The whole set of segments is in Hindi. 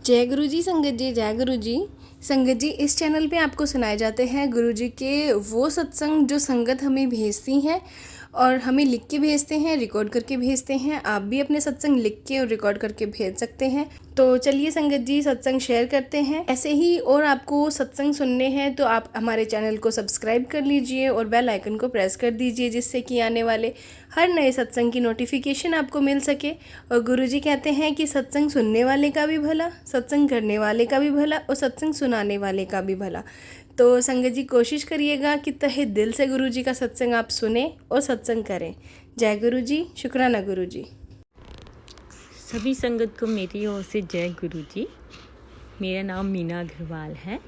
जय गुरु जी संगत जी, जय गुरु जी संगत जी। इस चैनल पे आपको सुनाए जाते हैं गुरु जी के वो सत्संग जो संगत हमें भेजती हैं और हमें लिख के भेजते हैं, रिकॉर्ड करके भेजते हैं। आप भी अपने सत्संग लिख के और रिकॉर्ड करके भेज सकते हैं। तो चलिए संगत जी सत्संग शेयर करते हैं। ऐसे ही और आपको सत्संग सुनने हैं तो आप हमारे चैनल को सब्सक्राइब कर लीजिए और बेल आइकन को प्रेस कर दीजिए, जिससे कि आने वाले हर नए सत्संग की नोटिफिकेशन आपको मिल सके। और गुरुजी कहते हैं कि सत्संग सुनने वाले का भी भला, सत्संग करने वाले का भी भला और सत्संग सुनाने वाले का भी भला। तो संगत जी कोशिश करिएगा कि तहे दिल से गुरु जी का सत्संग आप सुने और सत्संग करें। जय गुरु जी, शुक्राना गुरु जी। सभी संगत को मेरी ओर से जय गुरु जी। मेरा नाम मीना अग्रवाल है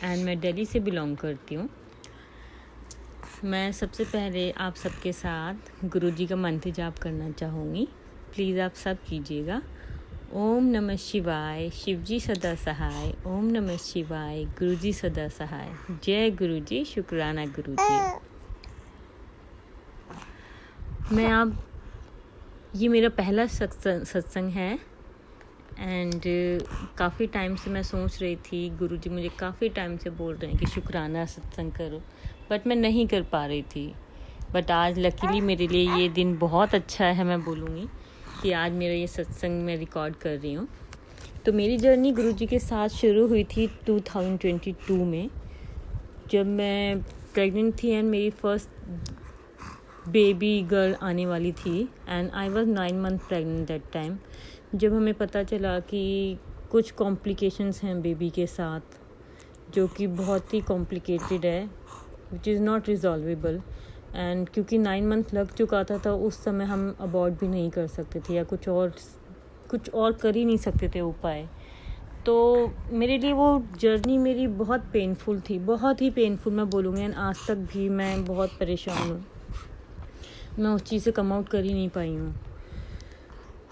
एंड मैं दिल्ली से बिलोंग करती हूँ। मैं सबसे पहले आप सबके साथ गुरु जी का मंत्र जाप करना चाहूँगी। प्लीज़ आप सब कीजिएगा। ओम नमः शिवाय, शिव जी सदा सहाय। ओम नमः शिवाय, गुरु जी सदा सहाय। जय गुरु जी, शुक्राना गुरु जी। मैं आप ये मेरा पहला सत्संग है एंड काफ़ी टाइम से मैं सोच रही थी, गुरुजी मुझे काफ़ी टाइम से बोल रहे हैं कि शुक्राना सत्संग करो, बट मैं नहीं कर पा रही थी। बट आज लकीली मेरे लिए ये दिन बहुत अच्छा है। मैं बोलूँगी कि आज मेरा ये सत्संग मैं रिकॉर्ड कर रही हूँ। तो मेरी जर्नी गुरुजी के साथ शुरू हुई थी 2022 में, जब मैं प्रेग्नेंट थी एंड मेरी फर्स्ट बेबी गर्ल आने वाली थी and I was 9 month pregnant that time. जब हमें पता चला कि कुछ कॉम्प्लिकेशंस हैं बेबी के साथ, जो कि बहुत ही कॉम्प्लिकेटेड है, विच इज़ नॉट रिजॉल्वेबल। एंड क्योंकि 9 मंथ लग चुका था उस समय हम अबॉर्ट भी नहीं कर सकते थे या कुछ और कर ही नहीं सकते थे उपाय। तो मेरे लिए वो जर्नी मेरी बहुत पेनफुल थी, बहुत ही पेनफुल मैं बोलूँगी। एंड आज तक भी मैं बहुत परेशान हूँ, मैं उस चीज़ से कम आउट कर ही नहीं पाई हूँ।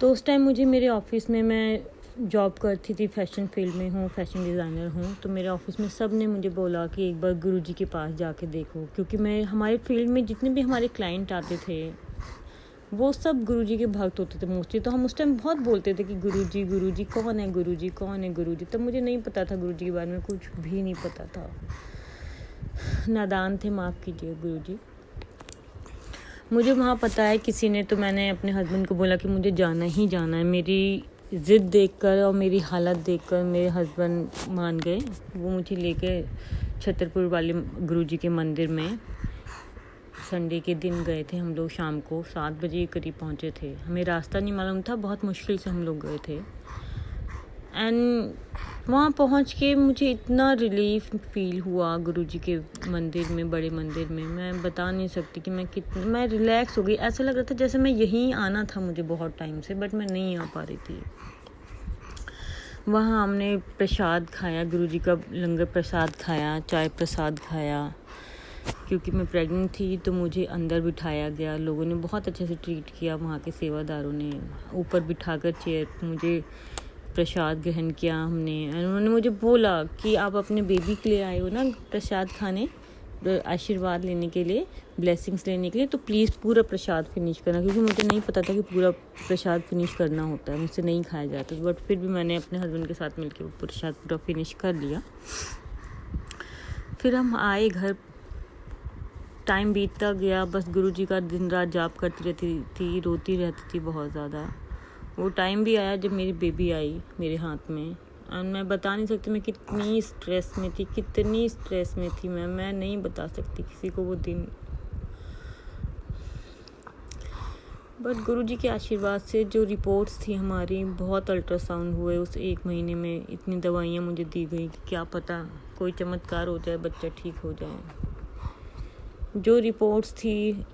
तो उस टाइम मुझे मेरे ऑफिस में, मैं जॉब करती थी, फैशन फील्ड में हूँ, फैशन डिज़ाइनर हूँ। तो मेरे ऑफिस में सब ने मुझे बोला कि एक बार गुरुजी के पास जाके देखो, क्योंकि हमारे फील्ड में जितने भी हमारे क्लाइंट आते थे वो सब गुरुजी के भक्त होते थे मोस्टली। तो हम उस टाइम बहुत बोलते थे कि गुरुजी कौन है, गुरुजी कौन है, गुरुजी। तब मुझे नहीं पता था गुरुजी के बारे में, कुछ भी नहीं पता था, नादान थे, माफ़ कीजिए गुरुजी। मुझे वहाँ पता है किसी ने, तो मैंने अपने हस्बैंड को बोला कि मुझे जाना ही जाना है। मेरी ज़िद देखकर और मेरी हालत देखकर मेरे हस्बैंड मान गए। वो मुझे लेके छतरपुर वाले गुरुजी के मंदिर में संडे के दिन गए थे। हम लोग शाम को 7 बजे करीब पहुँचे थे। हमें रास्ता नहीं मालूम था, बहुत मुश्किल से हम लोग गए थे। एंड वहाँ पहुँच के मुझे इतना रिलीफ फील हुआ गुरुजी के मंदिर में, बड़े मंदिर में। मैं बता नहीं सकती कि मैं रिलैक्स हो गई। ऐसा लग रहा था जैसे मैं यहीं आना था मुझे बहुत टाइम से, बट मैं नहीं आ पा रही थी। वहाँ हमने प्रसाद खाया, गुरुजी का लंगर प्रसाद खाया, चाय प्रसाद खाया। क्योंकि मैं प्रेग्नेंट थी तो मुझे अंदर बिठाया गया। लोगों ने बहुत अच्छे से ट्रीट किया, वहाँ के सेवादारों ने ऊपर बिठाकर चेयर मुझे प्रसाद ग्रहण किया हमने। उन्होंने मुझे बोला कि आप अपने बेबी के लिए आए हो ना प्रसाद खाने, आशीर्वाद लेने के लिए, ब्लेसिंग्स लेने के लिए, तो प्लीज़ पूरा प्रसाद फिनिश करना। क्योंकि मुझे नहीं पता था कि पूरा प्रसाद फिनिश करना होता है, मुझसे नहीं खाया जाता। बट फिर भी मैंने अपने हस्बैंड के साथ मिलकर वो प्रसाद पूरा फिनिश कर लिया। फिर हम आए घर, टाइम बीतता गया, बस गुरुजी का दिन रात जाप करती रहती थी, रोती रहती थी बहुत ज़्यादा। वो टाइम भी आया जब मेरी बेबी आई मेरे हाथ में। और मैं बता नहीं सकती मैं कितनी स्ट्रेस में थी मैं नहीं बता सकती किसी को वो दिन। बट गुरुजी के आशीर्वाद से जो रिपोर्ट्स थी हमारी, बहुत अल्ट्रासाउंड हुए उस 1 महीने में, इतनी दवाइयाँ मुझे दी गई कि क्या पता कोई चमत्कार हो जाए, बच्चा ठीक हो जाए। जो रिपोर्ट्स थी,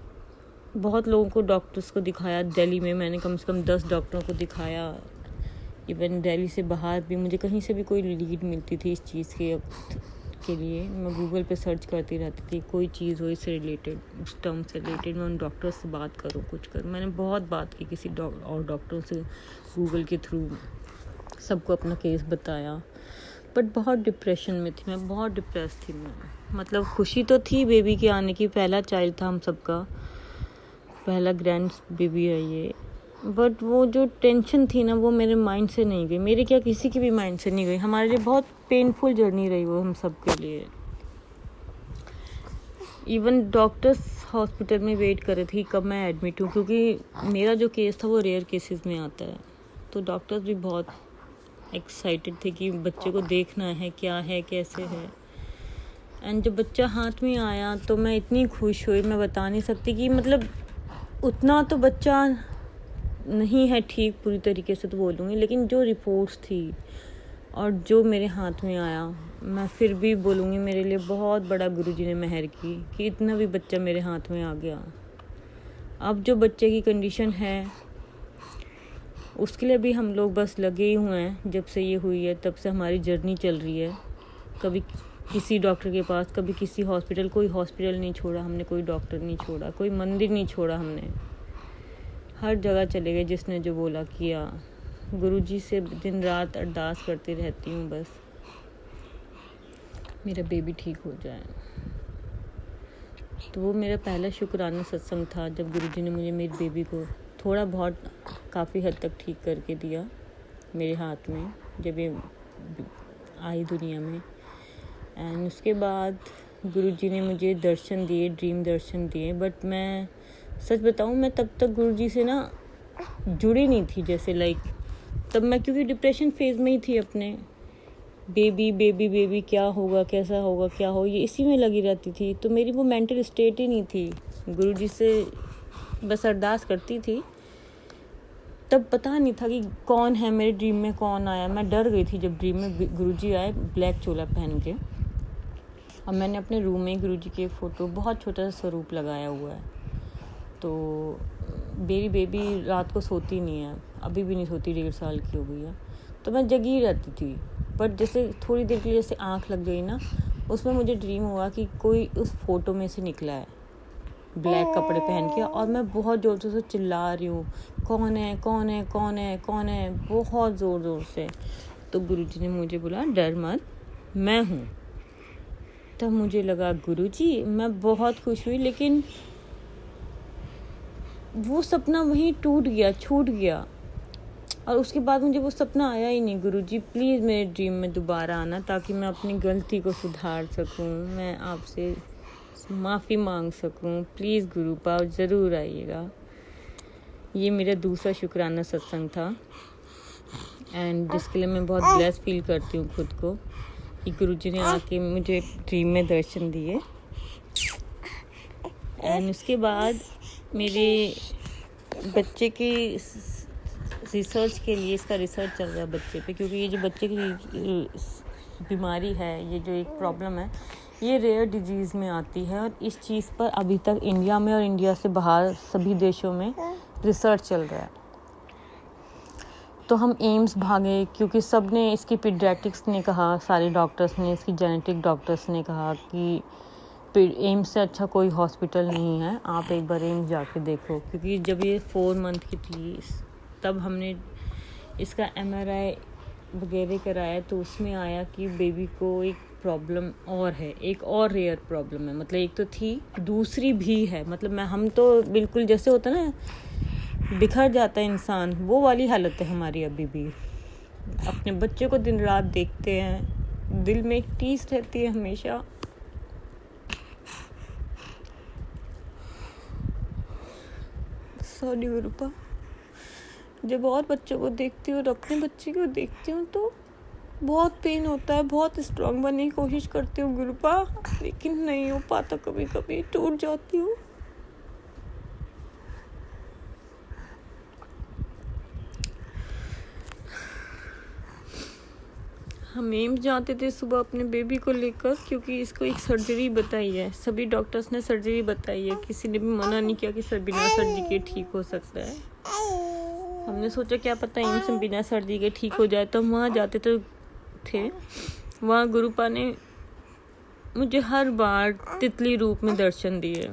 बहुत लोगों को, डॉक्टर्स को दिखाया दिल्ली में। मैंने कम से कम 10 डॉक्टरों को दिखाया। इवन दिल्ली से बाहर भी मुझे कहीं से भी कोई लीड मिलती थी इस चीज़ के लिए, मैं गूगल पे सर्च करती रहती थी, कोई चीज़ हो इससे रिलेटेड, उस टर्म से रिलेटेड, मैं उन डॉक्टर से बात करूँ, कुछ करूँ। मैंने बहुत बात की किसी और डॉक्टरों से, गूगल के थ्रू सबको अपना केस बताया। बट बहुत डिप्रेशन में थी मैं, बहुत डिप्रेस थी मैं। मतलब खुशी तो थी बेबी के आने की, पहला चाइल्ड था हम सबका, पहला ग्रैंड बेबी है ये, बट वो जो टेंशन थी ना वो मेरे माइंड से नहीं गई, मेरे क्या किसी के भी माइंड से नहीं गई। हमारे लिए बहुत पेनफुल जर्नी रही वो हम सब के लिए। इवन डॉक्टर्स हॉस्पिटल में वेट कर रहे थे कब मैं एडमिट हूँ, क्योंकि मेरा जो केस था वो रेयर केसेस में आता है। तो डॉक्टर्स भी बहुत एक्साइटेड थे कि बच्चे को देखना है क्या है कैसे है। एंड जब बच्चा हाथ में आया तो मैं इतनी खुश हुई, मैं बता नहीं सकती कि मतलब उतना तो बच्चा नहीं है ठीक पूरी तरीके से तो बोलूँगी, लेकिन जो रिपोर्ट्स थी और जो मेरे हाथ में आया, मैं फिर भी बोलूँगी मेरे लिए बहुत बड़ा गुरुजी ने मेहर की कि इतना भी बच्चा मेरे हाथ में आ गया। अब जो बच्चे की कंडीशन है उसके लिए भी हम लोग बस लगे ही हुए हैं। जब से ये हुई है तब से हमारी जर्नी चल रही है, कभी किसी डॉक्टर के पास, कभी किसी हॉस्पिटल, कोई हॉस्पिटल नहीं छोड़ा हमने, कोई डॉक्टर नहीं छोड़ा, कोई मंदिर नहीं छोड़ा हमने, हर जगह चले गए, जिसने जो बोला किया। गुरुजी से दिन रात अरदास करती रहती हूँ बस मेरा बेबी ठीक हो जाए। तो वो मेरा पहला शुक्राना सत्संग था जब गुरुजी ने मुझे मेरी बेबी को थोड़ा बहुत काफ़ी हद तक ठीक करके दिया मेरे हाथ में जब ये आई दुनिया में। एंड उसके बाद गुरुजी ने मुझे दर्शन दिए, ड्रीम दर्शन दिए। बट मैं सच बताऊँ, मैं तब तक गुरुजी से ना जुड़ी नहीं थी, जैसे लाइक तब मैं क्योंकि डिप्रेशन फेज में ही थी अपने, बेबी बेबी बेबी क्या होगा कैसा होगा क्या हो, ये इसी में लगी रहती थी। तो मेरी वो मेंटल स्टेट ही नहीं थी। गुरुजी से बस अरदास करती थी, तब पता नहीं था कि कौन है मेरे ड्रीम में, कौन आया। मैं डर गई थी जब ड्रीम में गुरुजी आए ब्लैक चोला पहन के। और मैंने अपने रूम में गुरुजी की एक फ़ोटो, बहुत छोटा सा स्वरूप लगाया हुआ है। तो मेरी बेबी रात को सोती नहीं है, अभी भी नहीं सोती, 1.5 साल की हो गई है। तो मैं जगी रहती थी, बट जैसे थोड़ी देर के लिए जैसे आँख लग गई ना, उसमें मुझे ड्रीम हुआ कि कोई उस फोटो में से निकला है ब्लैक कपड़े पहन के, और मैं बहुत ज़ोर से चिल्ला रही हूँ, कौन है कौन है कौन है कौन है, बहुत ज़ोर ज़ोर से। तो गुरुजी ने मुझे बोला डर मत, मैं हूँ। तब मुझे लगा गुरुजी, मैं बहुत खुश हुई। लेकिन वो सपना वहीं टूट गया, छूट गया, और उसके बाद मुझे वो सपना आया ही नहीं। गुरुजी प्लीज़ मेरे ड्रीम में दोबारा आना ताकि मैं अपनी गलती को सुधार सकूं, मैं आपसे माफ़ी मांग सकूं। प्लीज़ गुरुपा ज़रूर आइएगा। ये मेरा दूसरा शुक्राना सत्संग था, एंड जिसके लिए मैं बहुत ब्लेस फील करती हूँ खुद को कि गुरुजी ने आके मुझे ड्रीम में दर्शन दिए। एंड उसके बाद मेरे बच्चे की रिसर्च के लिए, इसका रिसर्च चल रहा है बच्चे पे, क्योंकि ये जो बच्चे की बीमारी है, ये जो एक प्रॉब्लम है, ये रेयर डिजीज़ में आती है। और इस चीज़ पर अभी तक इंडिया में और इंडिया से बाहर सभी देशों में रिसर्च चल रहा है। तो हम एम्स भागे, क्योंकि सब ने, इसकी पीडियाट्रिक्स ने कहा, सारे डॉक्टर्स ने, इसकी जेनेटिक डॉक्टर्स ने कहा कि एम्स से अच्छा कोई हॉस्पिटल नहीं है, आप एक बार एम्स जाके देखो। क्योंकि जब ये 4 मंथ की थी तब हमने इसका MRI वगैरह कराया, तो उसमें आया कि बेबी को एक प्रॉब्लम और है, एक और रेयर प्रॉब्लम है। मतलब एक तो थी, दूसरी भी है। मतलब हम तो बिल्कुल जैसे होता ना बिखर जाता है इंसान, वो वाली हालत है हमारी अभी भी। अपने बच्चे को दिन रात देखते हैं, दिल में एक टीस रहती है हमेशा। सॉरी गुरुपा, जब और बच्चों को देखती हूँ और अपने बच्चे को देखती हूँ तो बहुत पेन होता है। बहुत स्ट्रॉन्ग बनने की कोशिश करती हूँ गुरुपा, लेकिन नहीं हो पाता, कभी कभी टूट जाती हूँ। हम एम्स जाते थे सुबह अपने बेबी को लेकर, क्योंकि इसको एक सर्जरी बताई है, सभी डॉक्टर्स ने सर्जरी बताई है, किसी ने भी मना नहीं किया कि बिना सर्जरी के ठीक हो सकता है। हमने सोचा क्या पता एम्स में बिना सर्जरी के ठीक हो जाए, तो हम वहाँ जाते थे। वहाँ गुरुपा ने मुझे हर बार तितली रूप में दर्शन दिए।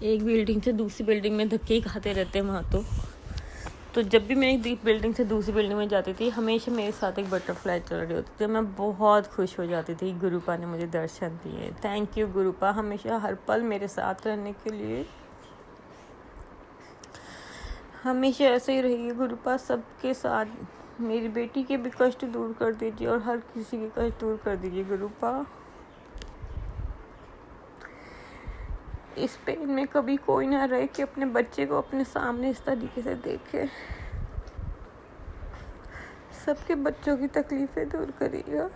एक बिल्डिंग से दूसरी बिल्डिंग में धक्के ही खाते रहते हैं वहाँ। तो जब भी मैं एक बिल्डिंग से दूसरी बिल्डिंग में जाती थी, हमेशा मेरे साथ एक बटरफ्लाई चल रही होती थी। मैं बहुत खुश हो जाती थी, गुरुपा ने मुझे दर्शन दिए। थैंक यू गुरुपा, हमेशा हर पल मेरे साथ रहने के लिए। हमेशा ऐसे ही रहिए गुरुपा सबके साथ। मेरी बेटी के भी कष्ट दूर कर दीजिए और हर किसी के कष्ट दूर कर दीजिए गुरुपा। इस पेन में कभी कोई ना रहे कि अपने बच्चे को अपने सामने इस तरीके से देखे। सबके बच्चों की तकलीफें दूर करिएगा।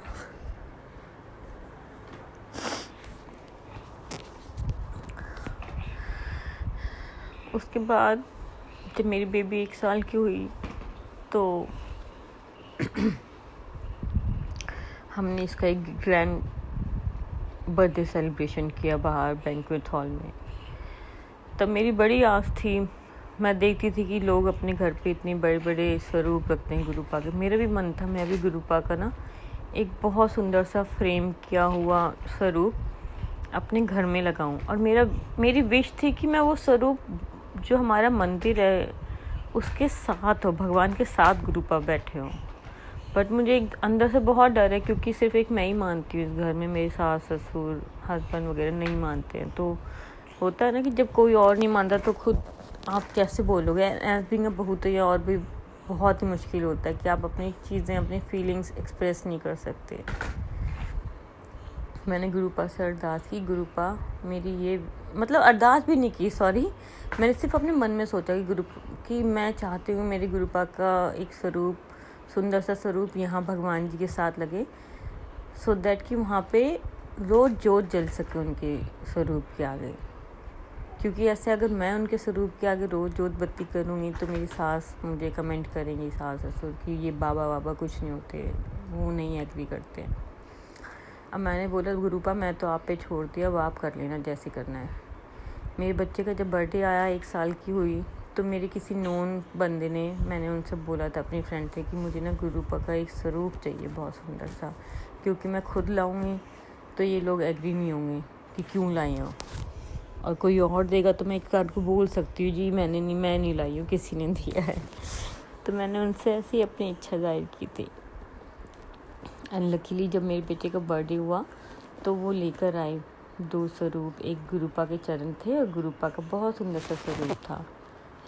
उसके बाद जब मेरी बेबी 1 साल की हुई तो हमने इसका एक ग्रैंड बर्थडे सेलिब्रेशन किया बाहर बैंक्वेट हॉल में। तब मेरी बड़ी आस थी, मैं देखती थी कि लोग अपने घर पे इतने बड़े बड़े स्वरूप रखते हैं गुरुपा के। मेरा भी मन था मैं भी गुरुपा का ना एक बहुत सुंदर सा फ्रेम किया हुआ स्वरूप अपने घर में लगाऊं। और मेरी विश थी कि मैं वो स्वरूप जो हमारा मंदिर है उसके साथ हो, भगवान के साथ गुरुपा बैठे हों। बट मुझे एक अंदर से बहुत डर है क्योंकि सिर्फ एक मैं ही मानती हूँ इस घर में, मेरे सास ससुर हस्बैंड वगैरह नहीं मानते हैं। तो होता है ना कि जब कोई और नहीं मानता तो खुद आप कैसे बोलोगे। एज बीइंग अ बहू तो ये और भी बहुत ही मुश्किल होता है कि आप अपनी चीज़ें अपनी फीलिंग्स एक्सप्रेस नहीं कर सकते। मैंने गुरुपा से अरदास की, गुरुपा मेरी ये मतलब अरदास भी नहीं की, सॉरी, मैंने सिर्फ अपने मन में सोचा कि मैं चाहती हूँ मेरे गुरुपा का एक स्वरूप, सुंदर सा स्वरूप यहाँ भगवान जी के साथ लगे, सो दैट कि वहाँ पे रोज़ जोत जल सके उनके स्वरूप के आगे। क्योंकि ऐसे अगर मैं उनके स्वरूप के आगे रोज़ जोत बत्ती करूँगी तो मेरी सास मुझे कमेंट करेंगी, सास ससुर, कि ये बाबा कुछ नहीं होते, वो नहीं एग्री करते। अब मैंने बोला गुरुपा मैं तो आप पे छोड़ दिया, अब आप कर लेना जैसे करना है। मेरे बच्चे का जब बर्थडे आया 1 साल की हुई तो मेरे किसी नोन बंदे ने, मैंने उनसे बोला था अपनी फ्रेंड से कि मुझे ना गुरुपा का एक स्वरूप चाहिए बहुत सुंदर सा, क्योंकि मैं खुद लाऊंगी तो ये लोग एग्री नहीं होंगे कि क्यों लाई हो, और कोई और देगा तो मैं एक कार्ड को बोल सकती हूँ जी मैं नहीं लाई हूँ, किसी ने दिया है। तो मैंने उनसे ऐसी अपनी इच्छा जाहिर की थी। एंड लकीली जब मेरे बेटे का बर्थडे हुआ तो वो लेकर आए 2 स्वरूप, एक गुरुपा के चरण थे और गुरुपा का बहुत सुंदर सा स्वरूप था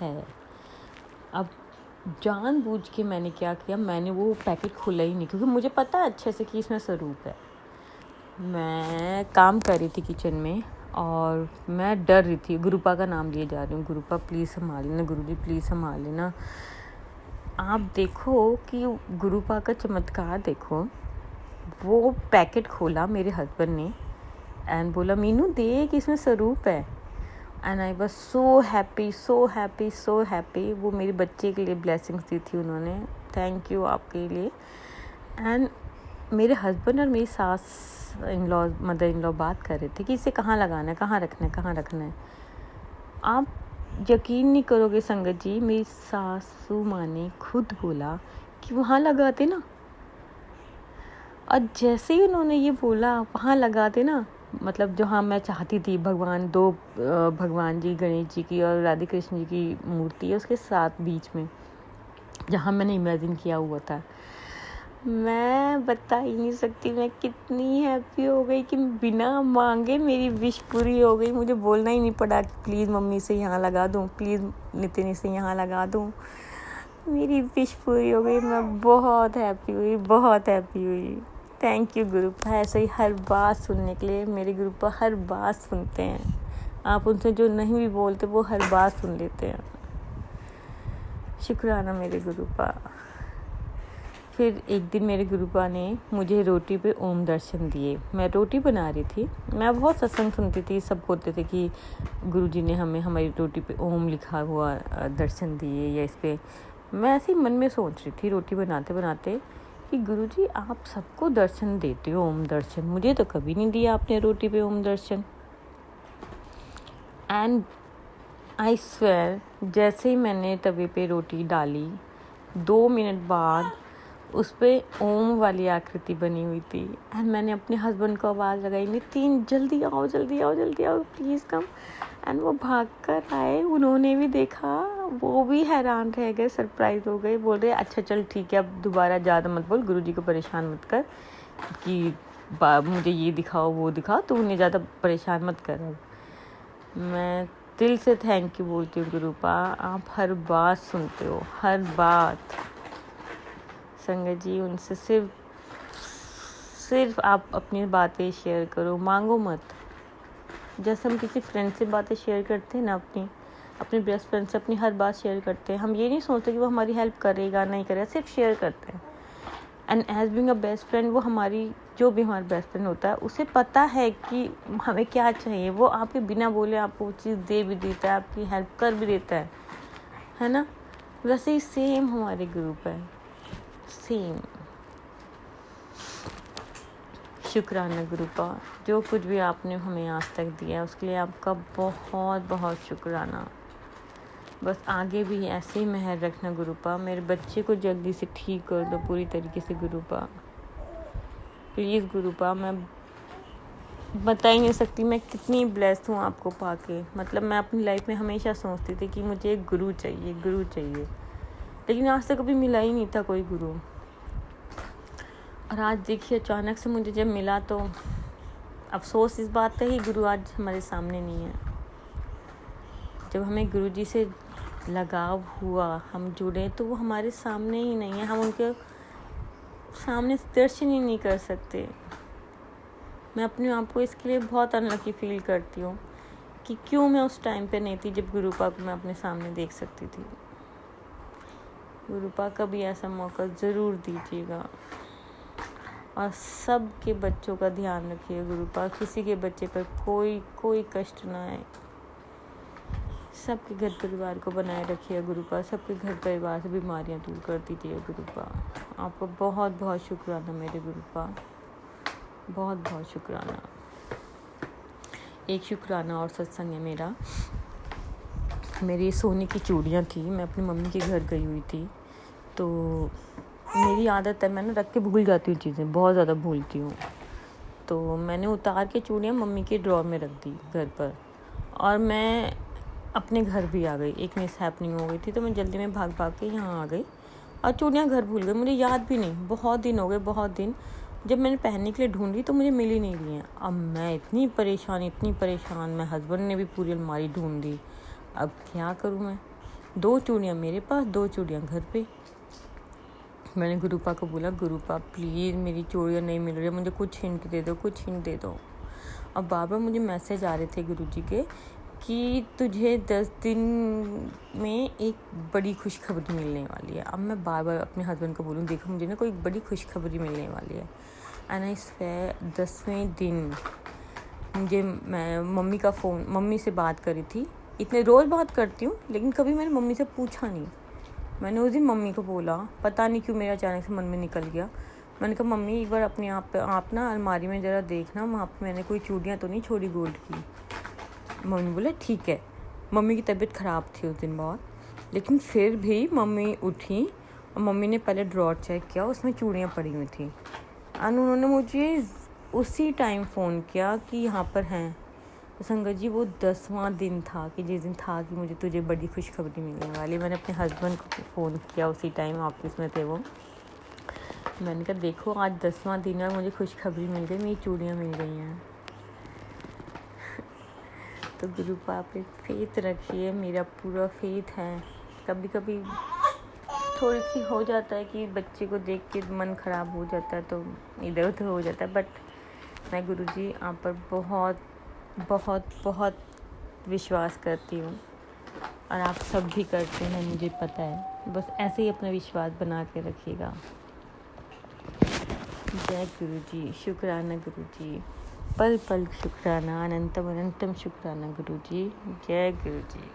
है। अब जानबूझ के मैंने क्या किया, मैंने वो पैकेट खोला ही नहीं क्योंकि मुझे पता है अच्छे से कि इसमें स्वरूप है। मैं काम कर रही थी किचन में और मैं डर रही थी, गुरुपा का नाम लिए जा रही हूँ, गुरुपा प्लीज़ संभाल लेना, गुरुजी प्लीज़ संभाल लेना। आप देखो कि गुरुपा का चमत्कार देखो। वो पैकेट खोला मेरे हस्बैंड ने एंड बोला मीनू देख इसमें स्वरूप है। And I was so happy. वो मेरे बच्चे के लिए ब्लेसिंग्स दी थी उन्होंने, थैंक यू आपके लिए। एंड मेरे हस्बैंड और मेरी सास in law mother in law बात कर रहे थे कि इसे कहाँ लगाना है, कहाँ रखना है। आप यकीन नहीं करोगे संगत जी, मेरी सासू माँ ने खुद बोला कि वहाँ लगाते ना, और जैसे ही उन्होंने ये बोला वहाँ लगाते ना, मतलब जहाँ मैं चाहती थी भगवान जी गणेश जी की और राधे कृष्ण जी की मूर्ति है उसके साथ बीच में जहाँ मैंने इमेजिन किया हुआ था, मैं बता ही नहीं सकती मैं कितनी हैप्पी हो गई कि बिना मांगे मेरी विश पूरी हो गई। मुझे बोलना ही नहीं पड़ा कि प्लीज़ मम्मी से यहाँ लगा दूँ, प्लीज़ नितिन से यहाँ लगा दूँ, मेरी विश पूरी हो गई। मैं बहुत हैप्पी हुई। थैंक यू गुरुपा, ऐसे ही हर बात सुनने के लिए। मेरे गुरुपा हर बात सुनते हैं, आप उनसे जो नहीं भी बोलते वो हर बात सुन लेते हैं। शुक्राना मेरे गुरुपा। फिर एक दिन मेरे गुरुपा ने मुझे रोटी पे ओम दर्शन दिए। मैं रोटी बना रही थी, मैं बहुत सत्संग सुनती थी, सब बोलते थे कि गुरुजी ने हमें हमारी रोटी पे ओम लिखा हुआ दर्शन दिए, या इस पे मैं ऐसे ही मन में सोच रही थी रोटी बनाते बनाते कि गुरुजी आप सबको दर्शन देते हो ओम दर्शन, मुझे तो कभी नहीं दिया आपने रोटी पे ओम दर्शन। एंड आई स्वेयर जैसे ही मैंने तवे पे रोटी डाली 2 मिनट बाद उस पर ओम वाली आकृति बनी हुई थी। एंड मैंने अपने हस्बैंड को आवाज़ लगाई, नितिन जल्दी आओ प्लीज़ कम। एंड वो भाग कर आए, उन्होंने भी देखा, वो भी हैरान रह गए, सरप्राइज हो गए, बोल रहे अच्छा चल ठीक है अब दोबारा ज़्यादा मत बोल, गुरुजी को परेशान मत कर कि मुझे ये दिखाओ वो दिखाओ, तो उन्हें ज़्यादा परेशान मत कर। अब मैं दिल से थैंक यू बोलती हूँ गुरुपा। आप हर बात सुनते हो, हर बात। संगत जी, उनसे सिर्फ आप अपनी बातें शेयर करो, मांगो मत। जैसे हम किसी फ्रेंड से बातें शेयर करते हैं ना, अपने बेस्ट फ्रेंड से अपनी हर बात शेयर करते हैं, हम ये नहीं सोचते कि वो हमारी हेल्प करेगा नहीं करेगा, सिर्फ शेयर करते हैं। And as being a best friend, वो हमारी जो भी हमारा बेस्ट फ्रेंड होता है उसे पता है कि हमें क्या चाहिए। वो आपके बिना बोले आपको वो चीज़ दे भी देता है, आपकी हेल्प कर भी देता है ना। वैसे ही सेम हमारे ग्रुप है, सेम। शुक्राना गुरुपा, जो कुछ भी आपने हमें आज तक दिया है उसके लिए आपका बहुत बहुत शुक्राना। बस आगे भी ऐसे ही मेहर रखना गुरुपा। मेरे बच्चे को जल्दी से ठीक कर दो पूरी तरीके से गुरुपा, प्लीज़ गुरुपा। मैं बता ही नहीं सकती मैं कितनी ब्लेस्ड हूँ आपको पाके। मतलब मैं अपनी लाइफ में हमेशा सोचती थी कि मुझे एक गुरु चाहिए, लेकिन आज तक कभी मिला ही नहीं था कोई गुरु। और आज देखिए अचानक से मुझे जब मिला तो अफसोस इस बात का ही गुरु आज हमारे सामने नहीं है। जब हमें गुरु जी से लगाव हुआ, हम जुड़े, तो वो हमारे सामने ही नहीं है, हम उनके सामने दर्शन ही नहीं कर सकते। मैं अपने आप को इसके लिए बहुत अनलकी फील करती हूँ कि क्यों मैं उस टाइम पे नहीं थी जब गुरुपा को मैं अपने सामने देख सकती थी। गुरुपा कभी ऐसा मौका ज़रूर दीजिएगा और सब के बच्चों का ध्यान रखिए गुरुपा। किसी के बच्चे पर कोई कष्ट ना आए। सबके घर परिवार को बनाए रखिए गुरुपा। सबके घर परिवार से बीमारियां दूर कर दीजिए गुरुपा। आपको बहुत बहुत शुक्राना मेरे गुरुपा, बहुत बहुत शुक्राना। एक शुक्राना और सत्संग है मेरा। मेरी सोने की चूड़ियाँ थी, मैं अपनी मम्मी के घर गई हुई थी, तो मेरी आदत है मैं ना रख के भूल जाती हूँ चीज़ें, बहुत ज़्यादा भूलती हूँ। तो मैंने उतार के चूड़ियाँ मम्मी के ड्रॉर में रख दी घर पर, और मैं अपने घर भी आ गई। एक मिस हैपनिंग हो गई थी तो मैं जल्दी में भाग के यहाँ आ गई और चूड़ियाँ घर भूल गई। मुझे याद भी नहीं, बहुत दिन हो गए, बहुत दिन। जब मैंने पहनने के लिए ढूंढी तो मुझे मिल ही नहीं रही हैं। अब मैं इतनी परेशान, मैं हस्बैंड ने भी पूरी अलमारी ढूंढ दी। अब क्या करूँ मैं? 2 चूड़ियाँ मेरे पास, 2 चूड़ियाँ घर पे। मैंने गुरुपा को बोला, गुरुपा प्लीज़ मेरी चूड़ियाँ नहीं मिल रही, मुझे कुछ हिंट दे दो। अब बार मुझे मैसेज आ रहे थे गुरुजी के कि तुझे 10 दिन में एक बड़ी खुशखबरी मिलने वाली है। अब मैं बार अपने हस्बैंड को बोलूँ, देखो मुझे ना कोई बड़ी खुशखबरी मिलने वाली है। एंड आई स्वेयर 10वें दिन मैं मम्मी से बात करी थी। इतने रोज़ बात करती हूँ लेकिन कभी मैंने मम्मी से पूछा नहीं। मैंने उस दिन मम्मी को बोला, पता नहीं क्यों मेरा अचानक से मन में निकल गया। मैंने कहा मम्मी एक बार अपने आप ना अलमारी में ज़रा देखना, वहाँ पे मैंने कोई चूड़ियाँ तो नहीं छोड़ी गोल्ड की। मम्मी बोले ठीक है। मम्मी की तबीयत ख़राब थी उस दिन बहुत, लेकिन फिर भी मम्मी उठी और मम्मी ने पहले ड्रॉर चेक किया, उसमें चूड़ियाँ पड़ी हुई थी। और उन्होंने मुझे उसी टाइम फ़ोन किया कि यहाँ पर हैं। तो संगत जी वो 10वां दिन था कि जिस दिन था कि मुझे तुझे बड़ी खुशखबरी मिलने वाली। मैंने अपने हस्बैंड को फ़ोन किया, उसी टाइम ऑफिस में थे वो। मैंने कहा देखो आज 10वां दिन है, मुझे खुशखबरी मिल गई, मेरी चूड़ियाँ मिल गई हैं। तो गुरुपा आप पे फेथ रखिए, मेरा पूरा फेथ है। कभी कभी थोड़ी सी हो जाता है कि बच्चे को देख के मन ख़राब हो जाता है, तो इधर उधर हो जाता है, बट मैं गुरुजी आप पर बहुत बहुत बहुत विश्वास करती हूँ और आप सब भी करते हैं, मुझे पता है। बस ऐसे ही अपना विश्वास बना के रखिएगा। जय गुरुजी, शुक्राना गुरुजी, पल पल शुक्राना, अनंतम अनंतम शुक्राना गुरुजी। जय गुरुजी।